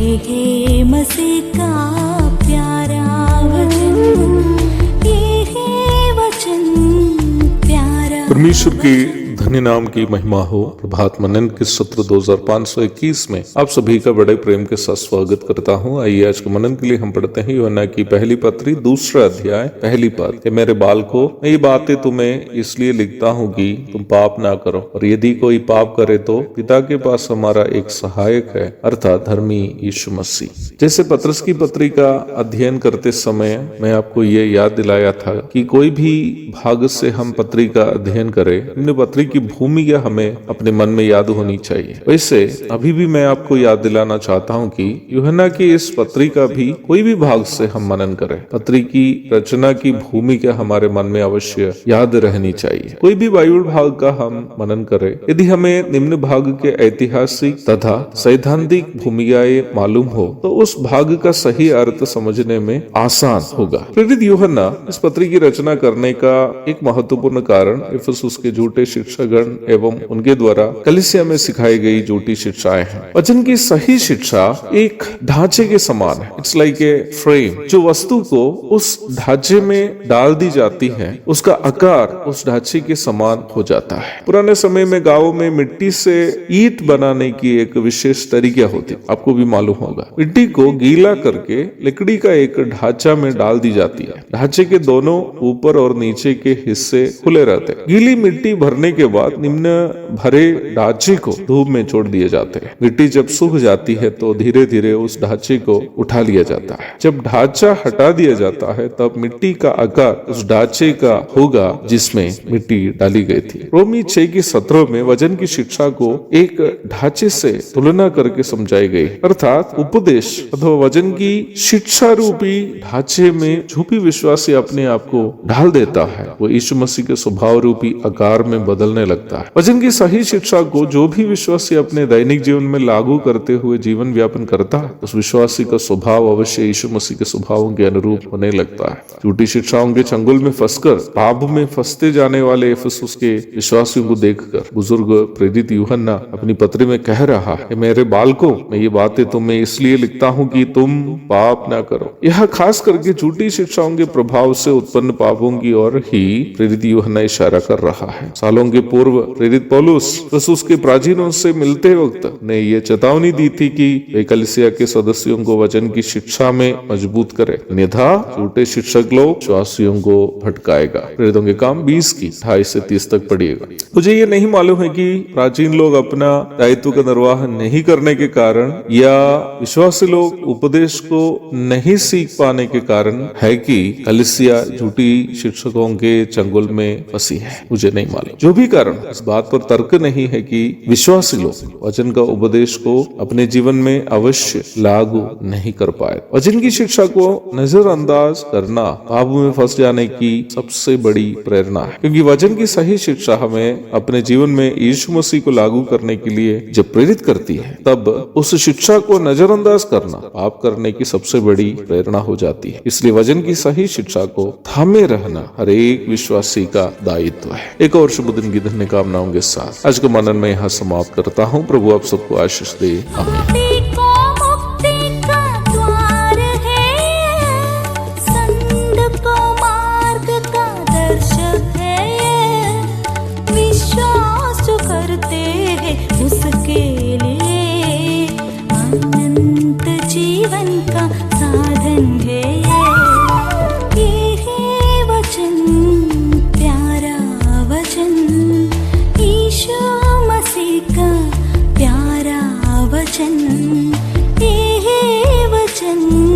है मसीह का प्यारा वचन, ये है वचन प्यारा। परमेश्वर की धन्य नाम की महिमा हो। प्रभात मनन के सत्र 2521 में आप सभी का बड़े प्रेम के साथ स्वागत करता हूँ। आइए आज के मनन के लिए हम पढ़ते हैं यूहन्ना की पहली पत्री 2 अध्याय पहली पद। मेरे बालकों, मैं ये बातें तुम्हें इसलिए लिखता हूँ कि तुम पाप ना करो, और यदि कोई पाप करे तो पिता के पास हमारा एक सहायक है, अर्थात धर्मी यीशु मसीह। जैसे पत्रस की पत्री का अध्ययन करते समय मैं आपको ये याद दिलाया था कि कोई भी भाग से हम पत्री का अध्ययन करें, हमने पत्री की भूमिका हमें अपने मन में याद होनी चाहिए। वैसे अभी भी मैं आपको याद दिलाना चाहता हूं कि यूहन्ना की इस पत्री का भी कोई भी भाग से हम मनन करें, पत्री की रचना की भूमिका हमारे मन में अवश्य याद रहनी चाहिए। कोई भी बाइबल भाग का हम मनन करें, यदि हमें निम्न भाग के ऐतिहासिक तथा सैद्धांतिक भूमिकाएं मालूम हो तो उस भाग का सही अर्थ समझने में आसान होगा। प्रेरित यूहन्ना इस पत्री की रचना करने का एक महत्वपूर्ण कारण इफिसुस के झूठे शिक्षागण एवं उनके द्वारा कलीसिया में सिखाई गई झूठी शिक्षाएं हैं। वचन की सही शिक्षा एक ढांचे के समान है। It's like a frame. जो वस्तु को उस ढांचे में डाल दी जाती है, उसका आकार उस ढांचे के समान हो जाता है। पुराने समय में गांवों में मिट्टी से ईंट बनाने की एक विशेष तरीका होती, आपको भी मालूम होगा। मिट्टी को गीला करके लकड़ी का एक ढांचा में डाल दी जाती है। ढांचे के दोनों ऊपर और नीचे के हिस्से खुले रहते हैं। गीली मिट्टी भरने के बाद निम्न भरे ढांचे को धूप में छोड़ दिए जाते हैं। मिट्टी जब सूख जाती है तो धीरे धीरे उस ढांचे को उठा लिया जाता है। जब ढांचा हटा दिया जाता है तब मिट्टी का आकार उस ढांचे का होगा जिसमें मिट्टी डाली गई थी। रोमी 6:17 में वचन की शिक्षा को एक ढांचे से तुलना करके समझाई गई, अर्थात उपदेश अथवा वचन की शिक्षा रूपी ढांचे में जो भी विश्वासी अपने आप को ढाल देता है वो यीशु मसीह के स्वभाव रूपी आकार में बदलने लगता है। वचन की सही शिक्षा को जो भी विश्वासी अपने दैनिक जीवन में लागू करते हुए जीवन व्यापन करता है, उस विश्वासी का स्वभाव अवश्य यीशु मसीह के स्वभावों के अनुरूप होने लगता है। झूठी शिक्षाओं के चंगुल में फंसकर पाप में फंसते जाने वाले इफिसुस के विश्वासियों को देखकर बुजुर्ग प्रेरित यूहन्ना अपनी पत्री में कह रहा है, मेरे बालकों, मैं ये बातें तुम्हें इसलिए लिखता हूँ कि तुम पाप ना करो। यह खास करके झूठी शिक्षाओं के प्रभाव से उत्पन्न पापों की ओर ही प्रेरित यूहन्ना इशारा कर रहा है। सालों के पूर्व प्रेरित पौलुस इफिसुस के प्राचीनों से मिलते वक्त ने ये चेतावनी दी थी कि वे कलीसिया के सदस्यों को वचन की शिक्षा में मजबूत करे, अन्यथा झूठे शिक्षक लोग विश्वासियों को भटकाएगा। प्रेरितों के काम 20:28 से 30 तक पढ़िएगा। मुझे ये नहीं मालूम है कि प्राचीन लोग अपना दायित्व का निर्वाह नहीं करने के कारण या विश्वासी लोग उपदेश को नहीं सीख पाने के कारण है कि कलीसिया झूठी शिक्षकों के चंगुल में फंसी है। मुझे नहीं मालूम। जो भी कारण, इस बात पर तर्क नहीं है कि विश्वासी लोग वचन का उपदेश को अपने जीवन में अवश्य लागू नहीं कर पाए। वचन की शिक्षा को नजरअंदाज करना पाप में फंस जाने की सबसे बड़ी प्रेरणा है, क्योंकि वचन की सही शिक्षा हमें अपने जीवन में यीशु मसीह को लागू करने के लिए जब प्रेरित करती है, तब उस शिक्षा को नजरअंदाज करना पाप करने की सबसे बड़ी प्रेरणा हो जाती है। इसलिए वचन की सही शिक्षा को थामे रहना हर एक विश्वासी का दायित्व है। एक और शुभ दिन की धन्य कामनाओं के साथ आज का मनन में यहाँ समाप्त करता हूँ। प्रभु आप सबको आशीष दे। आमीन। उसके लिए अनंत जीवन का साधन है ये है वचन प्यारा वचन, यीशु मसीह का प्यारा वचन, ये है वचन।